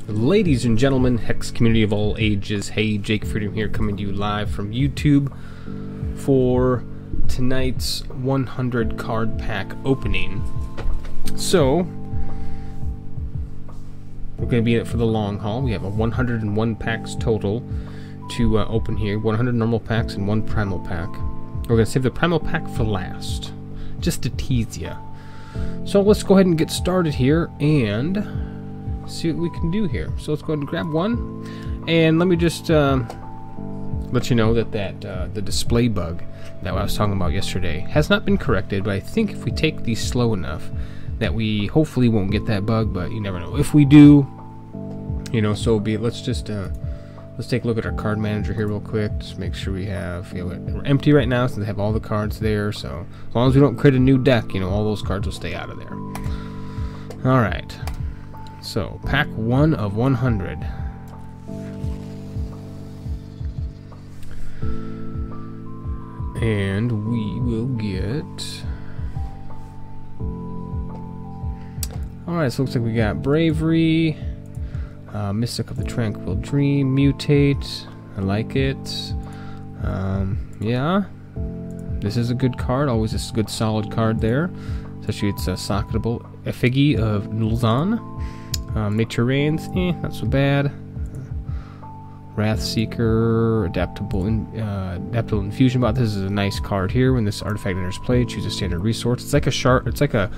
Ladies and gentlemen, Hex community of all ages, hey, Jake Freedom here, coming to you live from YouTube for tonight's 100 card pack opening. So, we're going to be in it for the long haul. We have a 101 packs total to open here, 100 normal packs and 1 Primal pack. We're going to save the Primal pack for last, just to tease you. So let's go ahead and get started here and see what we can do here. So let's go ahead and grab one, and let me just let you know that the display bug that I was talking about yesterday has not been corrected, but I think if we take these slow enough that we hopefully won't get that bug, but you never know. If we do, you know, so be it. Let's just let's take a look at our card manager here real quick, just make sure we have, you know, we're empty right now, so they have all the cards there, so as long as we don't create a new deck, you know, all those cards will stay out of there. Alright, so pack 1 of 100. And we will get... Alright, so looks like we got Bravery, Mystic of the Tranquil Dream, Mutate, I like it. Yeah, this is a good card, always a good solid card there. Especially it's socketable. Effigy of Nulzon. Nature Reigns, not so bad. Wrathseeker, Adaptable Infusion Bot. This is a nice card here. When this artifact enters play, choose a standard resource. It's like a shard. It's like a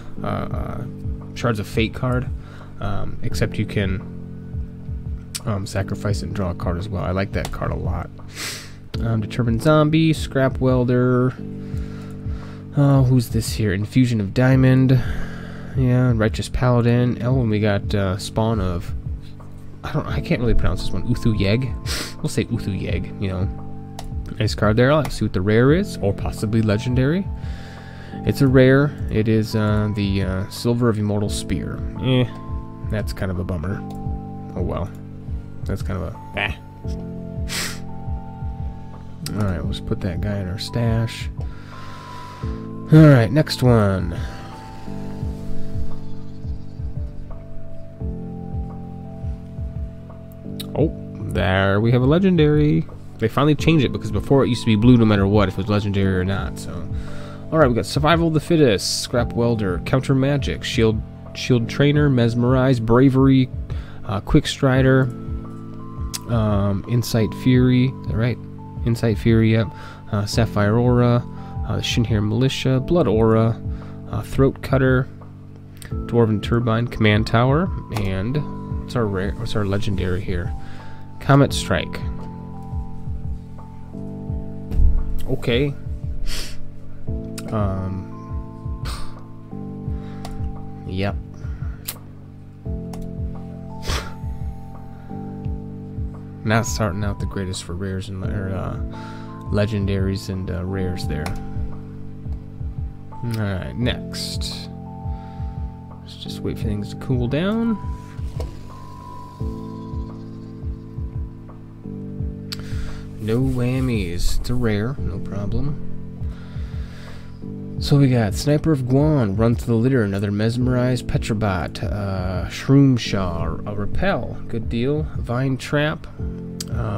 Shards of Fate card, except you can sacrifice and draw a card as well. I like that card a lot. Determined Zombie, Scrap Welder. Who's this here? Infusion of Diamond. Yeah, Righteous Paladin. Oh, and we got Spawn of... I can't really pronounce this one. Uthu Yeg. We'll say Uthu Yeg, you know. Nice card there. Let's see what the rare is, or possibly legendary. It's a rare. It is the Silver of Immortal Spear. That's kind of a bummer. Oh well. That's kind of a... Alright, let's put that guy in our stash. Alright, next one. Oh, there we have a legendary. They finally changed it because before it used to be blue no matter what, if it was legendary or not. So, alright, we got Survival of the Fittest, Scrap Welder, Counter Magic, Shield Trainer, Mesmerize, Bravery, Quick Strider, Insight Fury. Is that right? Insight Fury, yep. Sapphire Aura, Shinhir Militia, Blood Aura, Throat Cutter, Dwarven Turbine, Command Tower, and what's our rare? What's our legendary here? Comet Strike. Okay. Yep. Not starting out the greatest for rares and legendaries and rares there. Alright, next. Let's just wait for things to cool down. No whammies. It's a rare, no problem. So we got Sniper of Guan, Run to the Litter, another Mesmerize, Petrobot, Shroomshaw, a Repel, good deal. Vine Trap,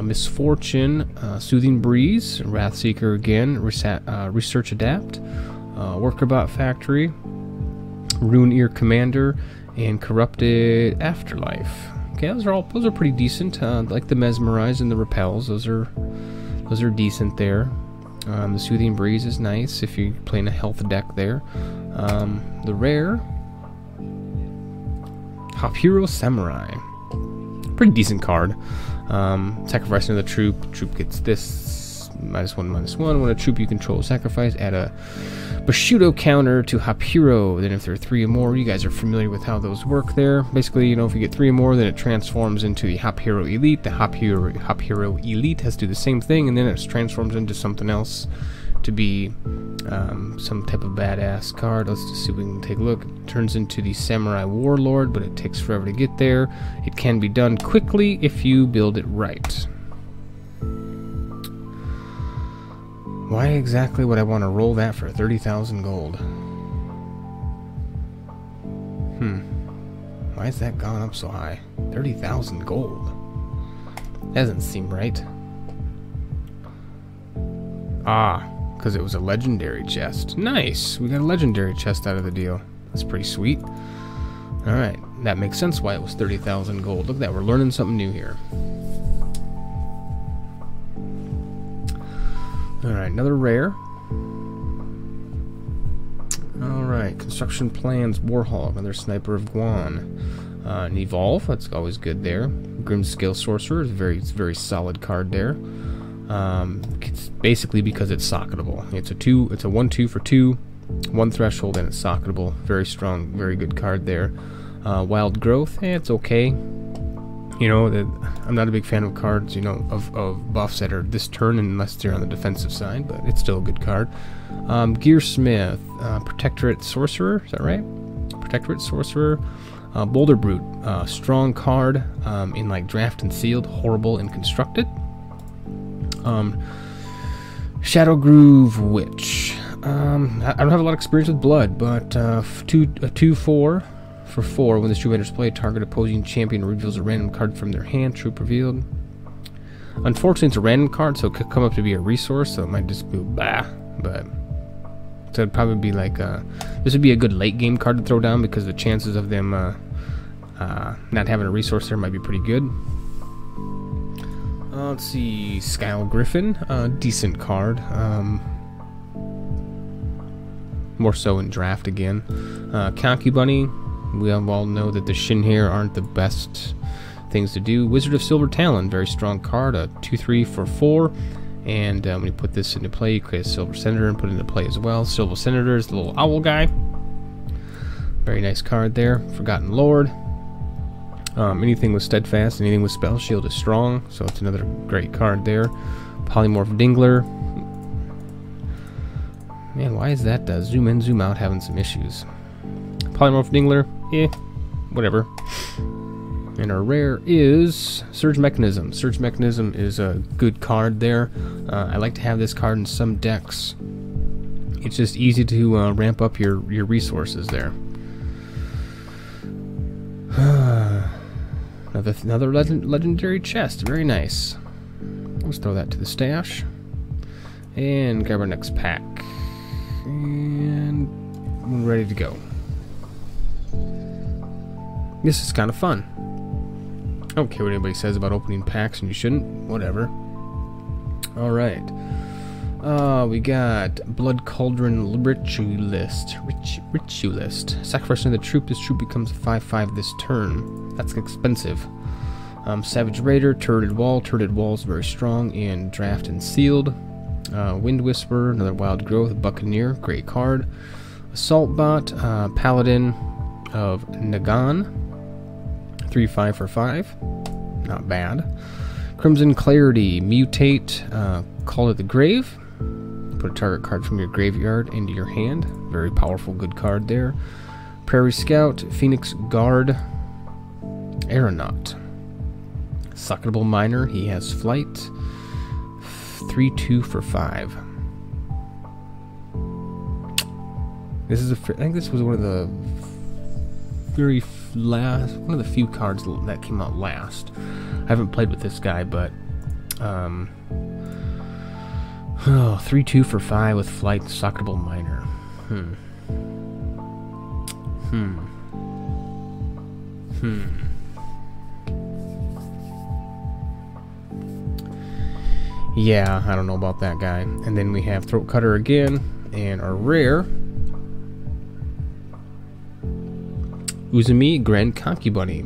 Misfortune, Soothing Breeze, Wrathseeker again, Research Adapt, Workerbot Factory, Rune Ear Commander, and Corrupted Afterlife. Okay, those are pretty decent. Like the Mesmerize and the Repels, those are decent there. The Soothing Breeze is nice if you're playing a health deck there. The rare Hop Hero Samurai, pretty decent card. Sacrificing the troop gets this -1/-1. When a troop you control sacrifice, add a Bushido counter to Hop Hero. Then if there are 3 or more, you guys are familiar with how those work there. Basically, you know, if you get 3 or more, then it transforms into the Hop Hero Elite. The Hop Hero Elite has to do the same thing, and then it transforms into something else to be some type of badass card. Let's just see if we can take a look. It turns into the Samurai Warlord, but it takes forever to get there. It can be done quickly if you build it right. Why exactly would I want to roll that for 30,000 gold? Why has that gone up so high? 30,000 gold. Doesn't seem right. Ah, because it was a legendary chest. Nice! We got a legendary chest out of the deal. That's pretty sweet. Alright, that makes sense why it was 30,000 gold. Look at that, we're learning something new here. Alright, another rare. Alright, construction plans, Warhawk, another sniper of Guan. An evolve, that's always good there. Grim Scale Sorcerer is a very solid card there. It's basically because it's socketable. It's a 1/2 for 2, 1 threshold, and it's socketable. Very strong, very good card there. Wild Growth, it's okay. You know, I'm not a big fan of cards, you know, of buffs that are this turn unless they're on the defensive side, but it's still a good card. Gearsmith, Protectorate Sorcerer, is that right? Protectorate Sorcerer. Boulder Brute, strong card in like Draft and Sealed, horrible in Constructed. Shadow Groove Witch. I don't have a lot of experience with blood, but 2/4 for 4. When this troop enters play, target opposing champion reveals a random card from their hand. Troop revealed. Unfortunately, it's a random card, so it could come up to be a resource, so it might just be bah. But so it'd probably be like this would be a good late game card to throw down because the chances of them not having a resource there might be pretty good. Let's see, Skyle Griffin, decent card. More so in draft again. Concubunny, we all know that the Shin here aren't the best things to do. Wizard of Silver Talon, very strong card, a 2/3 for 4. And when you put this into play, you create a Silver Senator and put it into play as well. Silver Senator is the little owl guy. Very nice card there. Forgotten Lord. Anything with Steadfast, anything with Spell Shield is strong, so it's another great card there. Polymorph Dingler. Man, why is that zoom in, zoom out having some issues? Polymorph Dingler, whatever. And our rare is Surge Mechanism. Surge Mechanism is a good card there. I like to have this card in some decks. It's just easy to ramp up your resources there. Another legendary chest. Very nice. Let's throw that to the stash. And grab our next pack. And we're ready to go. This is kind of fun. I don't care what anybody says about opening packs, and you shouldn't. Whatever. Alright. We got Blood Cauldron Ritualist. Ritualist. Sacrifice another troop. This troop becomes 5/5 this turn. That's expensive. Savage Raider, Turreted Wall. Turreted Wall is very strong in Draft and Sealed. Wind Whisperer, another Wild Growth. Buccaneer, great card. Assault Bot, Paladin of Nagan. 3/5 for 5. Not bad. Crimson Clarity, Mutate, Call to the Grave. Put a target card from your graveyard into your hand. Very powerful, good card there. Prairie Scout, Phoenix Guard, Aeronaut. Suckable Miner, he has Flight. 3/2 for 5. This is I think this was one of the one of the few cards that came out last. I haven't played with this guy, but 3/2 for 5 with Flight, Socketable Miner. Yeah, I don't know about that guy. And then we have Throat Cutter again, and our rare Uzumi Grand Concubunny.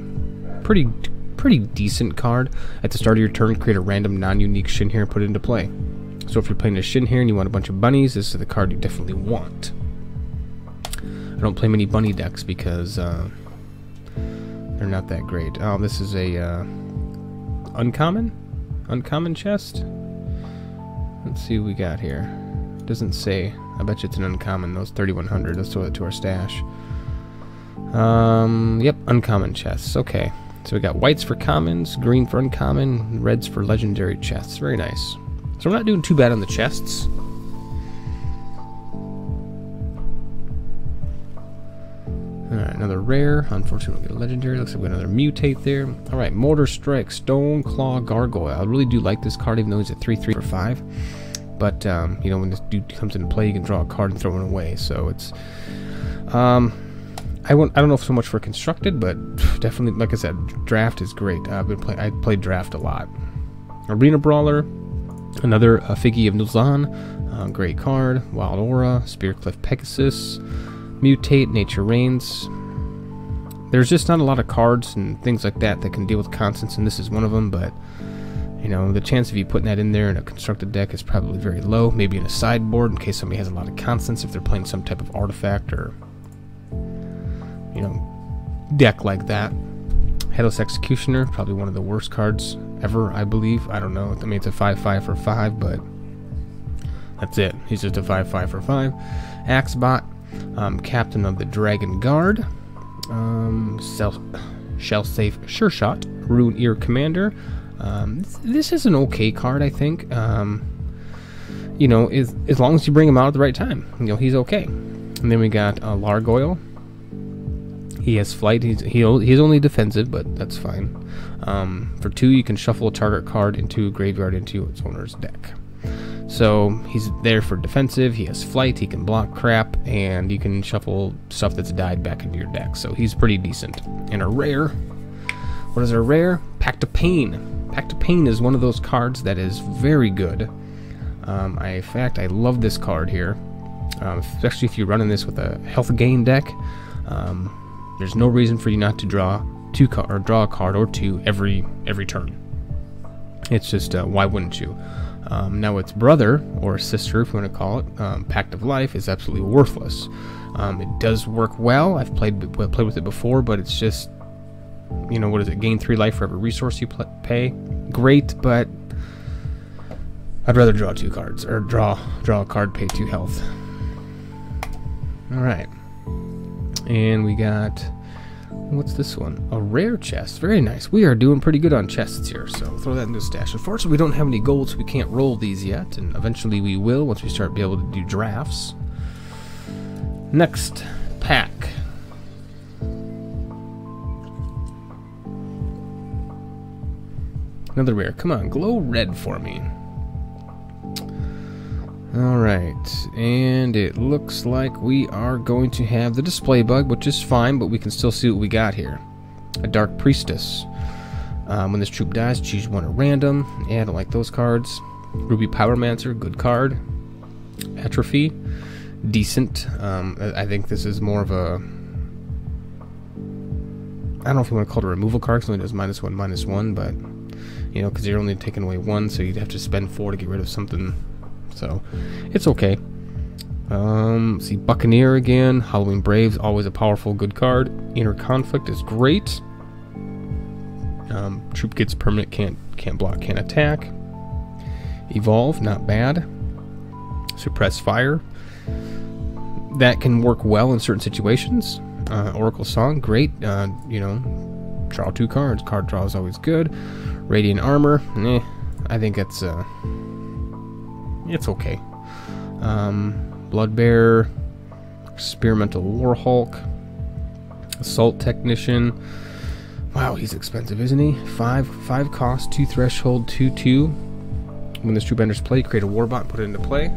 Pretty decent card. At the start of your turn, create a random non-unique Shin here and put it into play. So if you're playing a Shin here and you want a bunch of bunnies, this is the card you definitely want. I don't play many bunny decks because they're not that great. Oh, this is a uncommon chest. Let's see what we got here. It doesn't say. I bet you it's an uncommon. Those 3,100. Let's throw it to our stash. Yep, uncommon chests. Okay. So we got whites for commons, green for uncommon, reds for legendary chests. Very nice. So we're not doing too bad on the chests. Alright, another rare. Unfortunately, we get a legendary. Looks like we got another mutate there. Alright, Mortar Strike, Stone Claw Gargoyle. I really do like this card, even though he's a 3/3 for 5. But, you know, when this dude comes into play, you can draw a card and throw it away. So it's... I don't know if so much for constructed, but definitely, like I said, draft is great. I played draft a lot. Arena Brawler, another Figgy of Nulzan, great card. Wild Aura, Spearcliff Pegasus, Mutate, Nature Reigns. There's just not a lot of cards and things like that that can deal with constants, and this is one of them, but you know, the chance of you putting that in there in a constructed deck is probably very low. Maybe in a sideboard in case somebody has a lot of constants, if they're playing some type of artifact or, you know, deck like that. Headless Executioner, probably one of the worst cards ever, I believe. I don't know. I mean, it's a 5/5 for 5, but that's it. He's just a 5/5 for 5. Axebot, Captain of the Dragon Guard, Shell Safe Sure Shot, Rune Ear Commander. This is an okay card, I think. You know, as long as you bring him out at the right time, you know, he's okay. And then we got Largoyle. He has flight. He's only defensive, but that's fine. For 2, you can shuffle a target card into a graveyard into its owner's deck. So he's there for defensive. He has flight. He can block crap, and you can shuffle stuff that's died back into your deck. So he's pretty decent. And a rare. What is a rare? Pact of Pain. Pact of Pain is one of those cards that is very good. In fact, I love this card here, especially if you're running this with a health gain deck. There's no reason for you not to draw a card or 2 every turn. It's just why wouldn't you? Now its brother or sister, if you want to call it, Pact of Life, is absolutely worthless. It does work well. I've played with it before, but it's just, you know, what is it? Gain 3 life for every resource you pay. Great, but I'd rather draw 2 cards or draw a card, pay 2 health. All right. And we got, what's this one? A rare chest. Very nice. We are doing pretty good on chests here, so throw that into the stash. Unfortunately, we don't have any gold, so we can't roll these yet, and eventually we will once we start being able to do drafts. Next pack. Another rare. Come on, glow red for me. Alright, and it looks like we are going to have the display bug, which is fine, but we can still see what we got here. A Dark Priestess. When this troop dies, choose one at random. Yeah, I don't like those cards. Ruby Pyromancer, good card. Atrophy, decent. I think this is more of a... I don't know if you want to call it a removal card, because it only does -1/-1, but... You know, because you're only taking away 1, so you'd have to spend 4 to get rid of something. So, it's okay. See, Buccaneer again. Halloween Braves, always a powerful, good card. Inner Conflict is great. Troop gets permanent, can't block, can't attack. Evolve, not bad. Suppress Fire. That can work well in certain situations. Oracle Song, great. You know, draw 2 cards. Card draw is always good. Radiant Armor, I think it's okay. Bloodbearer, Experimental Warhulk, Assault Technician. Wow, he's expensive, isn't he? 5 cost, 2 threshold, 2/2. When this troop enters play, create a warbot and put it into play.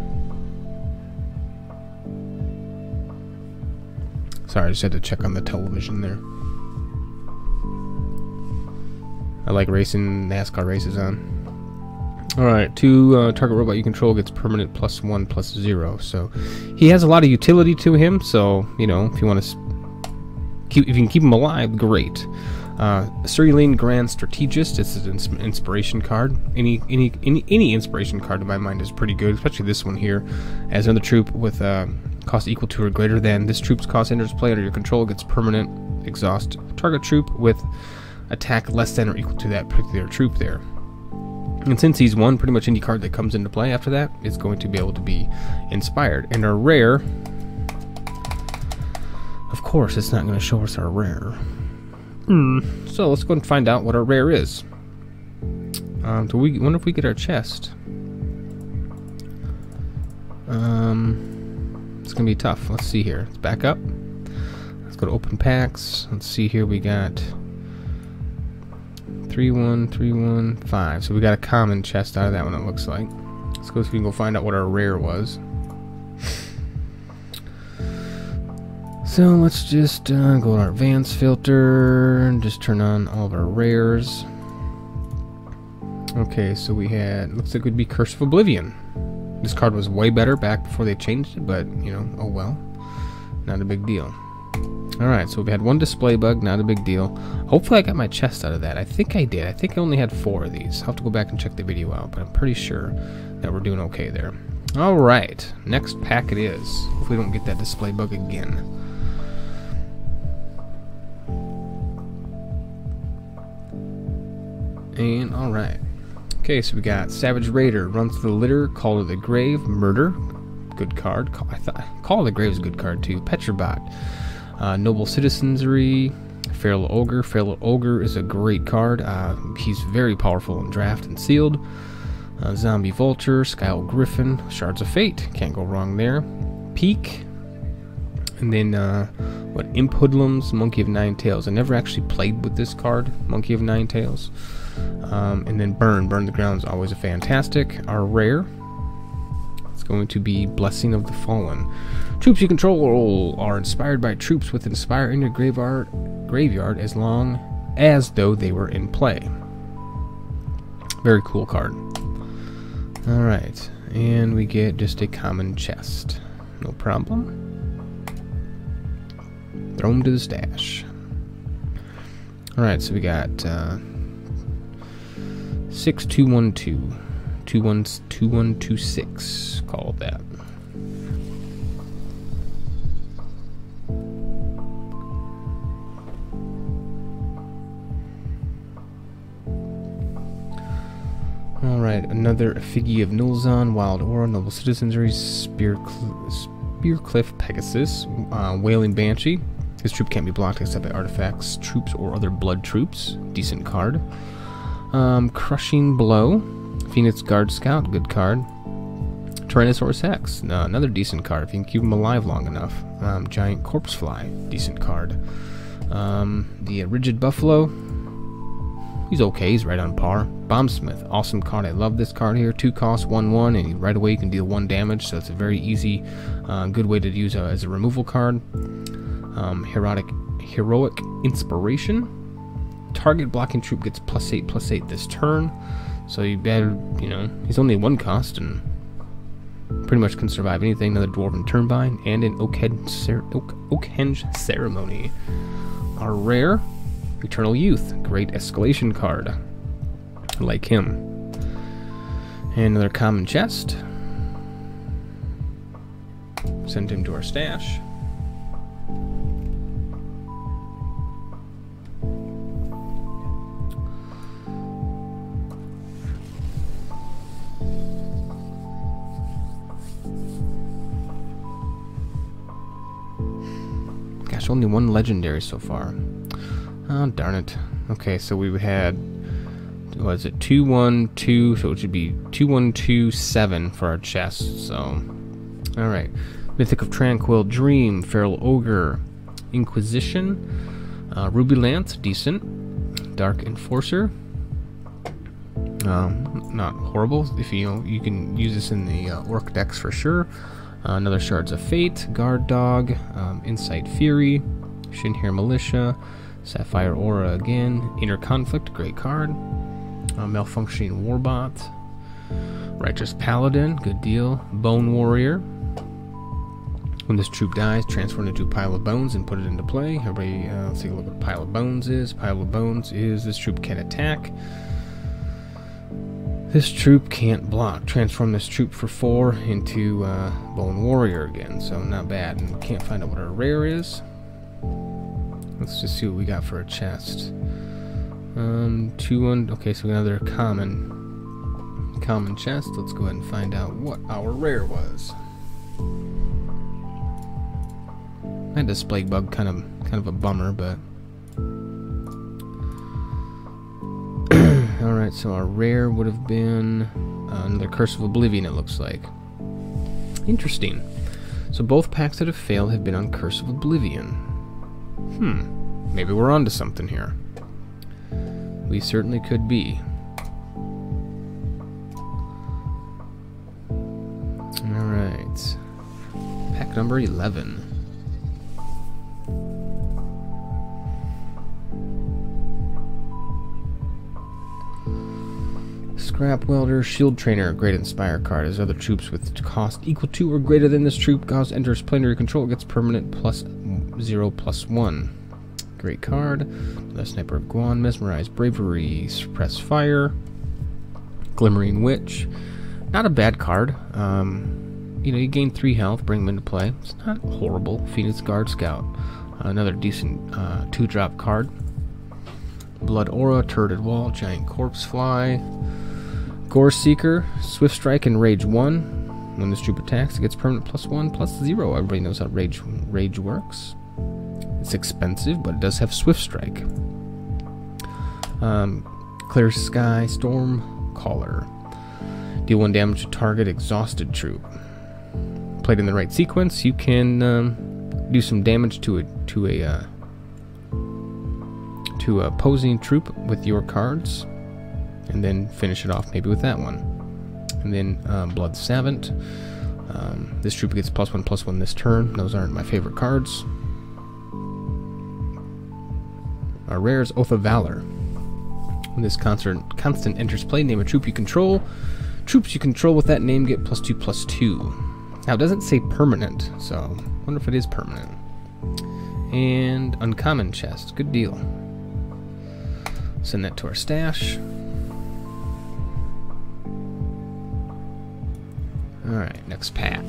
Sorry, I just had to check on the television there. I like racing NASCAR races on. Alright, 2 target robot you control gets permanent +1/+0. So he has a lot of utility to him. So you know, if you want to if you can keep him alive, great. Cerulean Grand Strategist. This is an inspiration card. Any inspiration card in my mind is pretty good, especially this one here. As another troop with cost equal to or greater than this troop's cost enters play under your control gets permanent exhaust target troop with attack less than or equal to that particular troop there. And since he's 1, pretty much any card that comes into play after that is going to be able to be inspired. And our rare, of course, it's not going to show us our rare. So let's go and find out what our rare is. Do we wonder if we get our chest? It's gonna be tough. Let's see here. Let's back up. Let's go to open packs. Let's see here. We got 3, 1, 3, 1, 5. So we got a common chest out of that one, it looks like. Let's go see if we can go find out what our rare was. So let's just go to our advanced filter and just turn on all of our rares. Okay, so we had, looks like it would be Curse of Oblivion. This card was way better back before they changed it, but, you know, oh well. Not a big deal. Alright, so we've had one display bug, not a big deal. Hopefully I got my chest out of that. I think I did. I think I only had 4 of these. I'll have to go back and check the video out, but I'm pretty sure that we're doing okay there. Alright, next pack it is. If we don't get that display bug again. And alright. Okay, so we got Savage Raider, runs to the litter, Call of the Grave, Murder, good card. Call of the Grave is a good card too. Petrobot, Noble Citizenry, Feral Ogre. Feral Ogre is a great card. He's very powerful in draft and sealed. Zombie Vulture, Skyle Griffin, Shards of Fate, can't go wrong there. Peak, and then what? Imp Hoodlums, Monkey of Nine Tails. I never actually played with this card, Monkey of Nine Tails. And then Burn the Ground is always a fantastic. Our rare, it's going to be Blessing of the Fallen. Troops you control are inspired by troops with Inspire in your graveyard as long as though they were in play. Very cool card. Alright, and we get just a common chest. No problem. Throw them to the stash. Alright, so we got 6212. 2126. Call it that. Alright, another Effigy of Nulzon, Wild Aura, Noble Citizenry, Spearcliff Pegasus, Wailing Banshee. This troop can't be blocked except by artifacts, troops, or other blood troops. Decent card. Crushing Blow, Phoenix Guard Scout, good card. Tyrannosaurus HEX, another decent card if you can keep him alive long enough. Giant Corpse Fly, decent card. The Rigid Buffalo, he's okay, he's right on par. Bombsmith, awesome card, I love this card here. 2 cost, 1/1, and right away you can deal 1 damage, so it's a very easy, good way to use as a removal card. Heroic Inspiration. Target blocking troop gets +8/+8 this turn. So you better, you know, he's only 1 cost and pretty much can survive anything. Another Dwarven Turbine and an Oakhenge Ceremony. Our rare, Eternal Youth. Great escalation card. I like him. And another common chest. Send him to our stash. Gosh, only 1 legendary so far. Oh, darn it. Okay, so we had, what is it, 212, so it should be 2127 for our chest, so. Alright. Mythic of Tranquil Dream, Feral Ogre, Inquisition, Ruby Lance, decent. Dark Enforcer. Not horrible. If you can use this in the Orc decks for sure. Another Shards of Fate, Guard Dog, Insight Fury, Shinhir Militia, Sapphire Aura again, Inner Conflict, great card, Malfunctioning Warbot, Righteous Paladin, good deal, Bone Warrior. When this troop dies, transfer it into a pile of bones and put it into play. Everybody, let's take a look at what a pile of bones is. Pile of bones is this troop can attack. This troop can't block. Transform this troop for 4 into Bone Warrior again, so not bad. And we can't find out what our rare is. Let's just see what we got for a chest. 2-1. Okay, so another common chest. Let's go ahead and find out what our rare was. That display bug kind of a bummer, but. Alright, so our rare would have been another Curse of Oblivion, it looks like. Interesting. So both packs that have failed have been on Curse of Oblivion. Maybe we're onto something here. We certainly could be. Alright. Pack number 11. Scrap Welder, Shield Trainer, Great Inspire card. As other troops with cost equal to or greater than this troop enters planetary control, gets permanent +0/+1. Great card. The Sniper of Guan, Mesmerize, Bravery, Suppress Fire, Glimmering Witch. Not a bad card. You know, you gain 3 health, bring them into play. It's not horrible. Phoenix Guard Scout. Another decent 2-drop card. Blood Aura, Turreted Wall, Giant Corpse Fly. Gore Seeker, Swift Strike, and Rage 1. When this troop attacks, it gets permanent +1/+0. Everybody knows how Rage works. It's expensive, but it does have Swift Strike. Clear Sky, Storm Caller. Deal 1 damage to target exhausted troop. Played in the right sequence, you can do some damage to a opposing troop with your cards, and then finish it off maybe with that one. And then Blood Savant. This troop gets +1/+1 this turn. Those aren't my favorite cards. Our rare is Oath of Valor. When this constant enters play, name a troop you control. Troops you control with that name get +2/+2. Now it doesn't say permanent, so I wonder if it is permanent. And Uncommon Chest, good deal. Send that to our stash. Alright, next pack.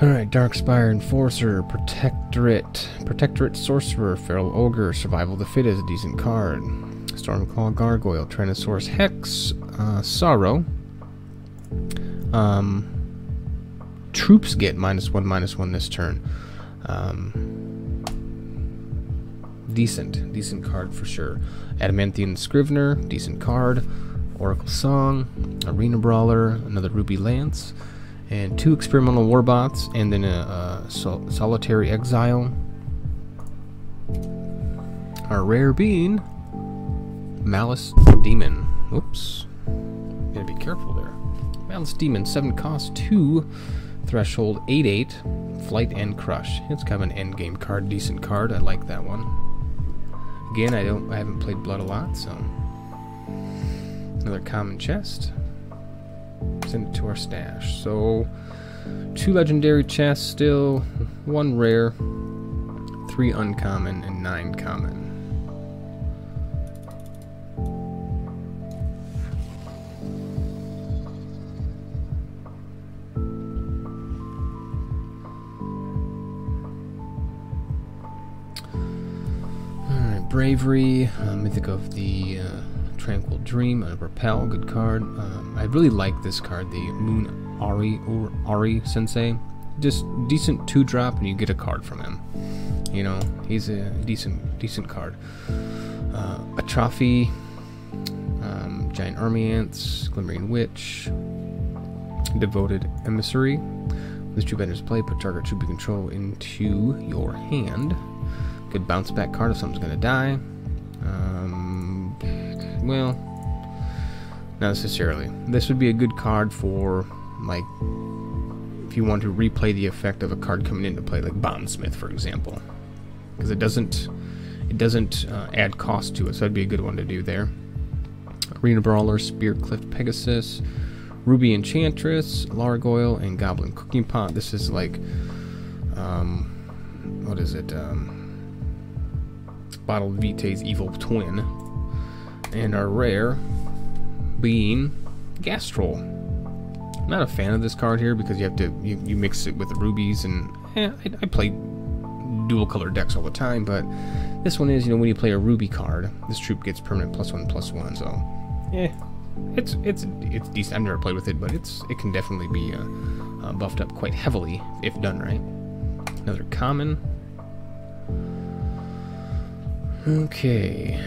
Alright, Darkspire Enforcer, Protectorate Sorcerer, Feral Ogre, Survival of the Fit is a decent card. Stormclaw Gargoyle, Tyrannosaurus Hex, Sorrow. Troops get -1/-1 this turn. Decent card for sure. Adamanthian Scrivener, decent card. Oracle Song, Arena Brawler, another Ruby Lance, and 2 Experimental Warbots, and then a Solitary Exile. Our rare being Malice Demon. Oops. Gotta be careful there. Malice Demon, 7 cost, 2 threshold, 8/8, Flight and Crush. It's kind of an endgame card, decent card. I like that one. Again, I haven't played Blood a lot, so another common chest. Send it to our stash. So 2 legendary chests still, 1 rare, 3 uncommon, and 9 common. Bravery, Mythic of the Tranquil Dream, Repel, good card. I really like this card, the Moon Ari Sensei. Just decent 2-drop, and you get a card from him. You know, he's a decent card. Atrophy, Giant Army Ants, Glimmering Witch, Devoted Emissary. This troop enters play, put target troop you control into your hand. Good bounce back card if something's gonna die. Well, not necessarily. This would be a good card for, like, if you want to replay the effect of a card coming into play, like Bondsmith, for example, because it doesn't add cost to it, so that'd be a good one to do there. Arena Brawler, Spear Cliff Pegasus, Ruby Enchantress, Largoyle, and Goblin Cooking Pot. This is like, what is it? Bottle Vitae's Evil Twin. And our rare being Gastrol. I'm not a fan of this card here because you have to you mix it with the rubies, and I play dual color decks all the time, but this one is, you know, when you play a ruby card, this troop gets permanent +1/+1, so it's decent. I've never played with it, but it can definitely be buffed up quite heavily if done right. Another common. Okay.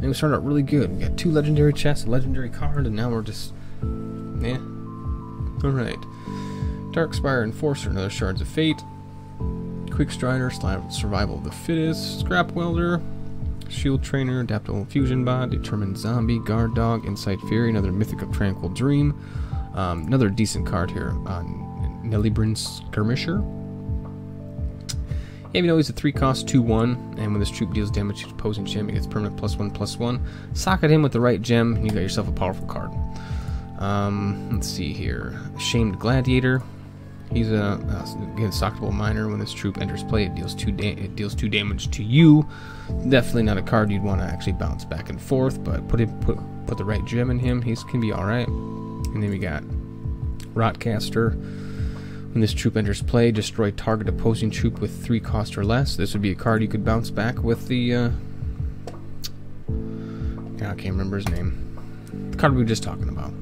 And we started out really good. We got 2 legendary chests, a legendary card, and now we're just... yeah. Alright. Darkspire Enforcer, another Shards of Fate. Quick Strider, Survival of the Fittest. Scrap Welder. Shield Trainer, Adaptable Fusion Bot, Determined Zombie, Guard Dog, Insight Fury, another Mythic of Tranquil Dream. Another decent card here on Nellibrin Skirmisher. Yeah, you know he's a 3-cost 2/1, and when this troop deals damage to opposing champion, gets permanent +1/+1. Socket him with the right gem, and you got yourself a powerful card. Let's see here. Shamed Gladiator. He's a again socketable miner. When this troop enters play, it deals 2 damage to you. Definitely not a card you'd want to actually bounce back and forth, but put the right gem in him. He can be all right. And then we got Rotcaster. When this troop enters play, destroy target opposing troop with 3 cost or less. This would be a card you could bounce back with the... I can't remember his name. The card we were just talking about.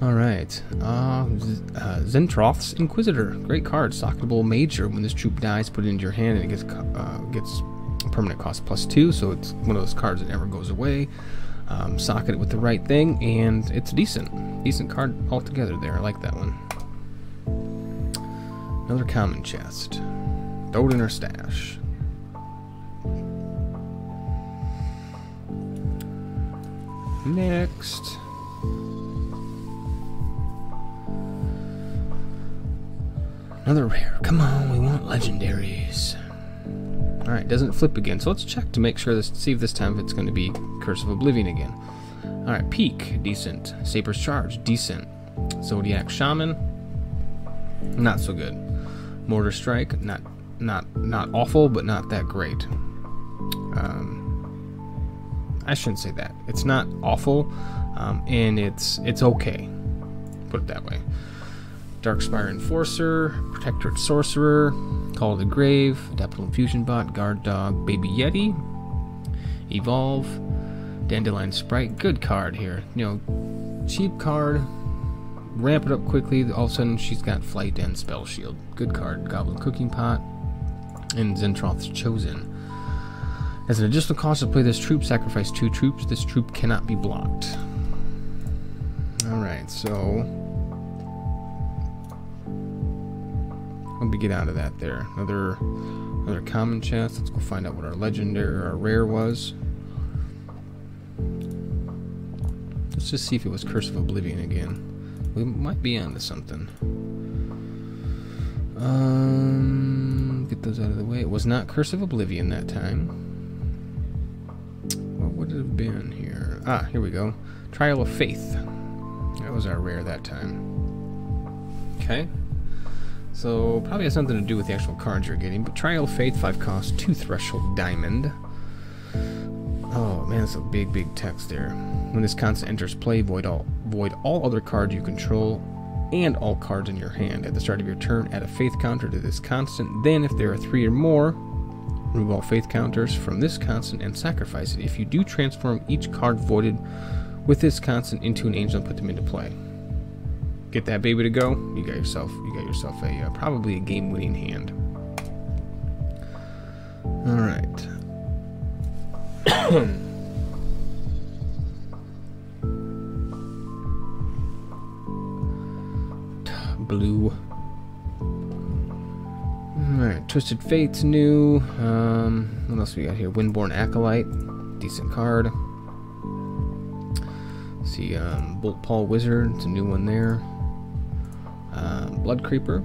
Alright. Zentroth's Inquisitor. Great card. Socketable Major. When this troop dies, put it into your hand and it gets permanent cost +2, so it's one of those cards that never goes away. Socket it with the right thing, and it's decent card altogether there. I like that one. Another common chest. Throw it in our stash. Next. Another rare. Come on, we want legendaries. Alright, doesn't flip again, so let's check to make sure see if this time it's going to be Curse of Oblivion again. Alright, Peak, decent. Saber's Charge, decent. Zodiac Shaman, not so good. Mortar Strike, not awful, but not that great. I shouldn't say that. It's not awful, and it's okay. Put it that way. Darkspire Enforcer, Protectorate Sorcerer, Call of the Grave, Adaptable Infusion Bot, Guard Dog, Baby Yeti, Evolve, Dandelion Sprite. Good card here. You know, cheap card. Ramp it up quickly. All of a sudden, she's got Flight and Spell Shield. Good card. Goblin Cooking Pot, and Zentroth's Chosen. As an additional cost to play this troop, sacrifice 2 troops. This troop cannot be blocked. Alright, so let me get out of that there. Another common chest. Let's go find out what our legendary or our rare was. Let's just see if it was Curse of Oblivion again. We might be onto something. Get those out of the way. It was not Curse of Oblivion that time. What would it have been here? Ah, here we go. Trial of Faith. That was our rare that time. Okay. So, probably has something to do with the actual cards you're getting, but Trial of Faith, 5 cost, 2 threshold diamond. Oh man, that's a big text there. When this constant enters play, void all other cards you control and all cards in your hand. At the start of your turn, add a faith counter to this constant. Then, if there are 3 or more, remove all faith counters from this constant and sacrifice it. If you do, transform each card voided with this constant into an angel and put them into play. Get that baby to go. You got yourself a probably a game-winning hand. All right. Blue. Alright, Twisted Fate's new. What else we got here? Windborn Acolyte. Decent card. Let's see, Bolt Paw Wizard. It's a new one there. Blood Creeper.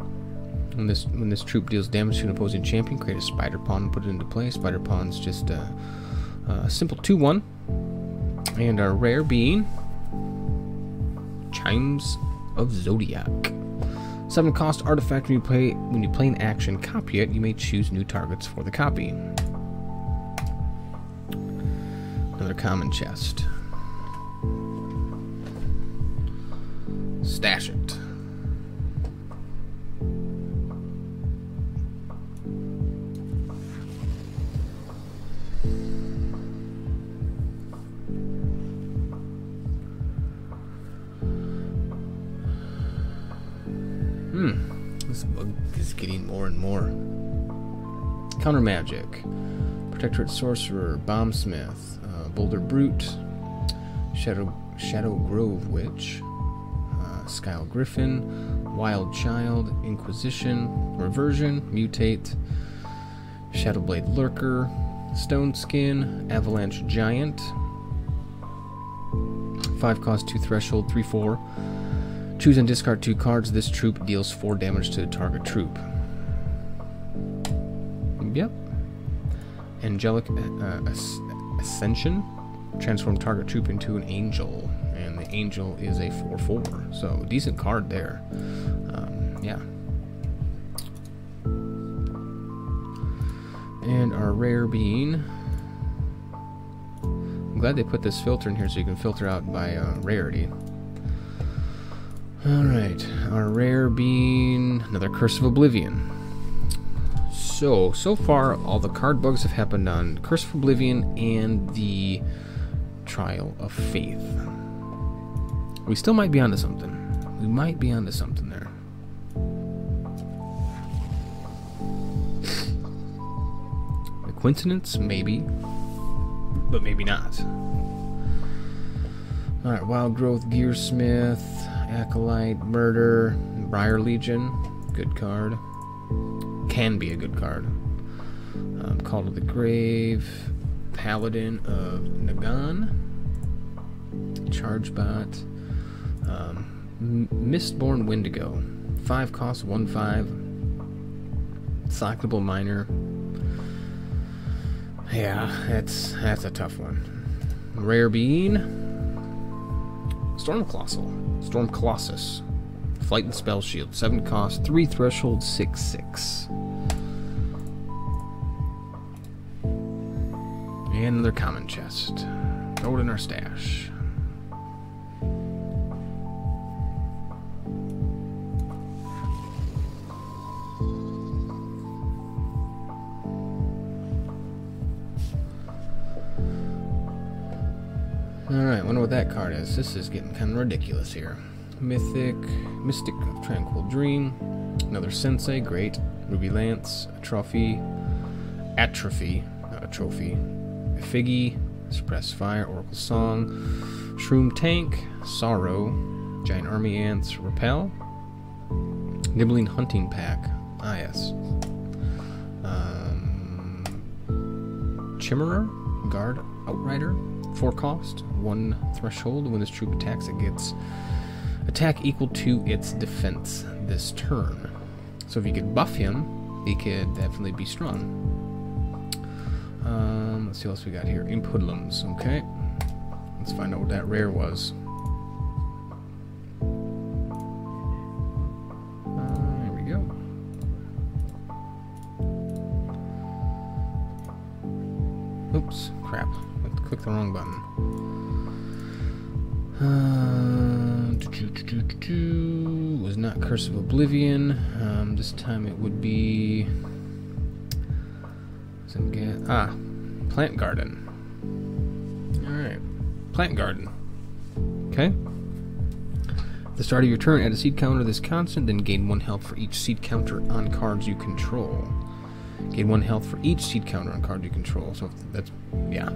When this troop deals damage to an opposing champion, create a Spider Pawn and put it into play. Spider Pawn's just a simple 2/1. And our rare being Chimes of Zodiac. 7 cost artifact. When you play an action, copy it. You may choose new targets for the copy. Another common chest. Stash it. This bug is getting more and more. Counter Magic. Protectorate Sorcerer, Bombsmith, Boulder Brute, Shadow Grove Witch, Skyle Griffin, Wild Child, Inquisition, Reversion, Mutate, Shadowblade Lurker, Stone Skin, Avalanche Giant, 5 cost, 2 threshold, 3/4. Choose and discard 2 cards. This troop deals 4 damage to the target troop. Yep. Angelic Ascension. Transform target troop into an angel. And the angel is a 4/4. So, decent card there. Yeah. And our rare being... I'm glad they put this filter in here so you can filter out by rarity. Alright, our rare being another Curse of Oblivion. So far all the card bugs have happened on Curse of Oblivion and the Trial of Faith. We still might be onto something. We might be onto something there. A coincidence? Maybe. But maybe not. Alright, Wild Growth, Gearsmith, Acolyte, Murder, Briar Legion, good card. Can be a good card. Call to the Grave, Paladin of Nagan, Chargebot, Mistborn Wendigo, 5 cost, 1/5, Cyclable Miner. Yeah, that's a tough one. Rare being Storm Colossus. Flight and Spell Shield. 7 cost, 3 threshold, 6/6. And another common chest. Throw it in our stash. Alright, wonder what that card is. This is getting kind of ridiculous here. Mystic of Tranquil Dream. Another Sensei, great. Ruby Lance, Atrophy, not a trophy. Figgy, Suppress Fire, Oracle Song, Shroom Tank, Sorrow, Giant Army Ants, Repel, Nibbling Hunting Pack, yes. Chimera, Guard, Outrider, 4 cost, 1 threshold. When this troop attacks, it gets attack equal to its defense this turn. So if you could buff him, he could definitely be strong. Let's see what else we got here. Impudlums, okay. Let's find out what that rare was. There we go. Oops, crap. I clicked the wrong button. Was not Curse of Oblivion. This time it would be... Plant Garden. Alright. Plant Garden. Okay. At the start of your turn, add a seed counter to this constant, then gain 1 health for each seed counter on cards you control. Gain 1 health for each seed counter on cards you control. So that's... yeah.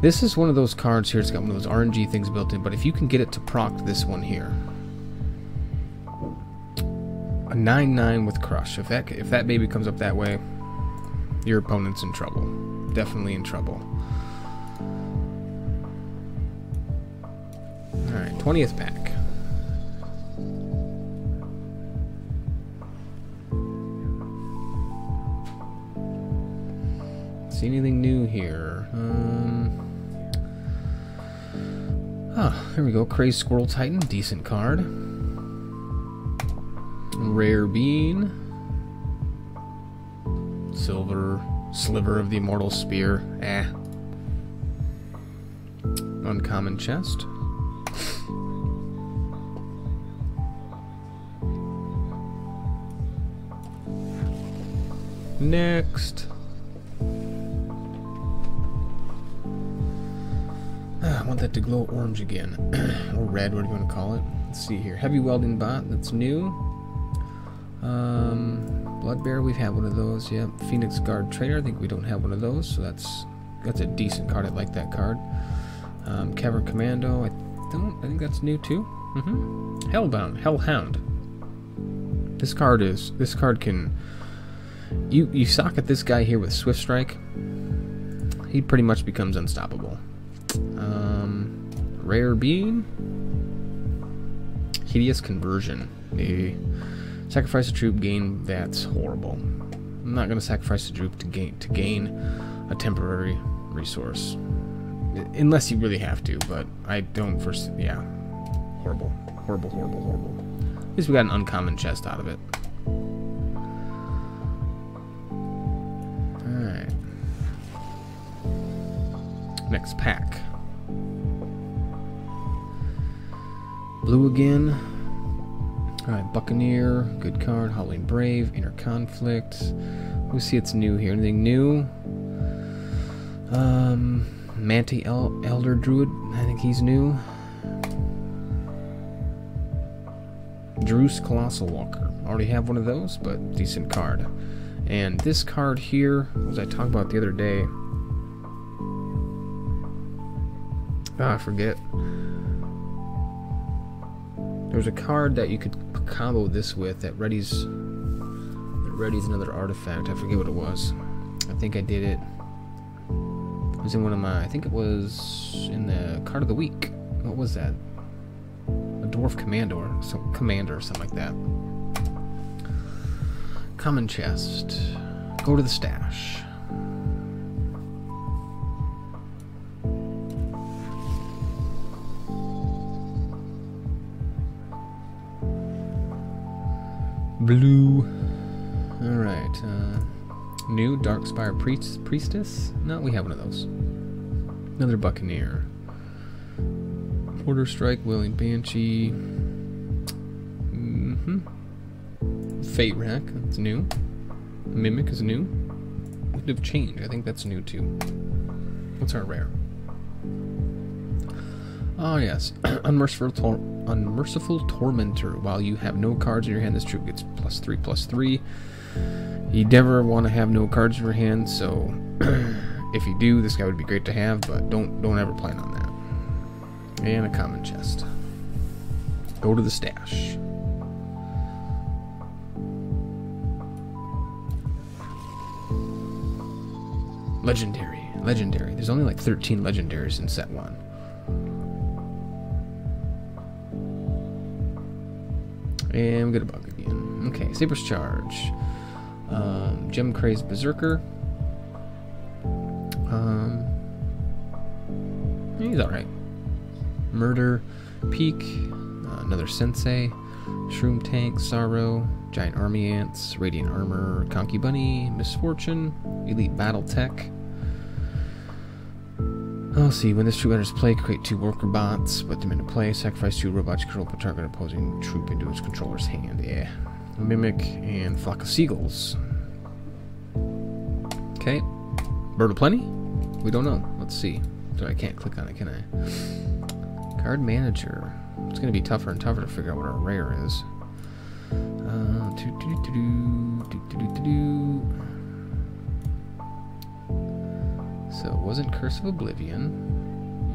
This is one of those cards here, it's got one of those RNG things built in, but if you can get it to proc this one here. A 9/9 with Crush. If that baby comes up that way, your opponent's in trouble. Definitely in trouble. Alright, 20th pack. See anything new here? There we go. Crazed Squirrel Titan, decent card. Rare Bean. Silver Sliver of the Immortal Spear. Uncommon chest. Next. I want that to glow orange again. Or red, what do you want to call it? Let's see here. Heavy Welding Bot, that's new. Bloodbear, we've had one of those. Yep. Phoenix Guard Trainer, I think we don't have one of those, so that's a decent card. I like that card. Cavern Commando, I think that's new too. Hellbound, Hellhound. This card can, you socket this guy here with Swift Strike, he pretty much becomes unstoppable. Rare Being, Hideous Conversion. Sacrifice a troop, gain. That's horrible. I'm not going to sacrifice a troop to gain a temporary resource, unless you really have to. But I don't. Yeah, horrible, horrible, horrible, horrible. At least we got an uncommon chest out of it. All right. Next pack. Blue again. Alright, Buccaneer, good card. Howling Brave, Inner Conflict. We see it's new here. Anything new? Manti Elder Druid, I think he's new. Druce Colossal Walker. Already have one of those, but decent card. And this card here, what was I talking about the other day? I forget. There's a card that you could combo this with that readies another artifact. I forget what it was. I think I did it. It was in one of my, I think it was in the card of the week. What was that? A Dwarf Commander or something like that. Common chest. Go to the stash. Blue. Alright. New Darkspire Priestess? No, we have one of those. Another Buccaneer. Porter Strike, Willing Banshee. Fate Rack, that's new. Mimic is new. Wind of Change, I think that's new too. What's our rare? Oh yes, Unmerciful Tormentor. While you have no cards in your hand, this troop gets +3/+3. You never want to have no cards in your hand, so if you do, this guy would be great to have, but don't ever plan on that. And a common chest. Go to the stash. Legendary. There's only like 13 legendaries in set 1. And we get a bug again. Okay, Saber's Charge. Gem Crazed Berserker. He's alright. Murder. Peak. Another Sensei. Shroom Tank. Sorrow. Giant Army Ants. Radiant Armor. Conky Bunny. Misfortune. Elite Battle Tech. Let's see, when this troop enters play, create 2 worker bots, put them into play, sacrifice 2 robots, control per target opposing troop into its controller's hand. Yeah. Mimic and Flock of Seagulls. Okay. Bird of Plenty? We don't know. Let's see. So I can't click on it, can I? Card Manager. It's going to be tougher and tougher to figure out what our rare is. So it wasn't Curse of Oblivion.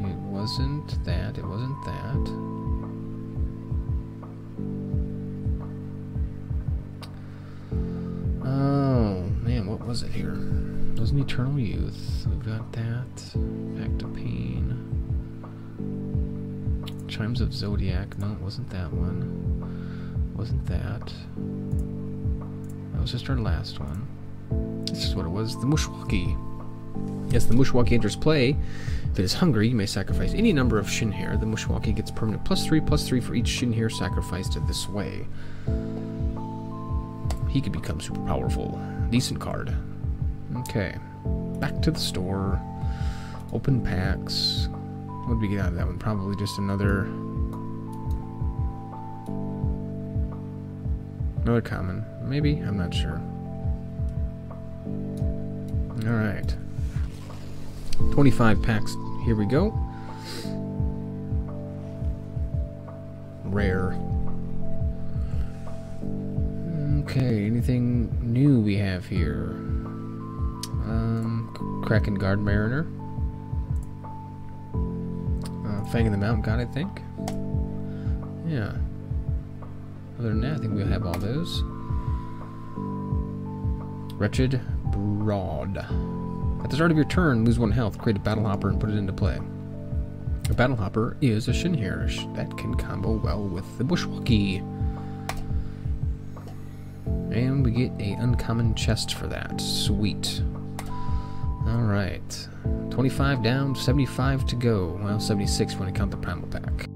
It wasn't that. It wasn't that. Oh, man, what was it here? It was an Eternal Youth. We've got that. Back to Pain. Chimes of Zodiac. No, it wasn't that one. Wasn't that. That was just our last one. This is what it was. The Mushwaki. Yes, the Mushwaki enters play. If it is hungry, you may sacrifice any number of Shinhair. The Mushwaki gets permanent +3/+3 for each Shinhair sacrificed this way. He could become super powerful. Decent card. Okay. Back to the store. Open packs. What did we get out of that one? Probably just another common. Maybe? I'm not sure. Alright. 25 packs. Here we go. Rare. Okay, anything new we have here? Kraken Guard Mariner. Fang of the Mountain God, I think. Yeah. Other than that, I think we'll have all those. Wretched Broad. At the start of your turn, lose 1 health, create a Battle Hopper and put it into play. A Battle Hopper is a Shinharish that can combo well with the Bushwalkie. And we get a uncommon chest for that. Sweet. Alright. 25 down, 75 to go. Well, 76 when I count the Primal pack.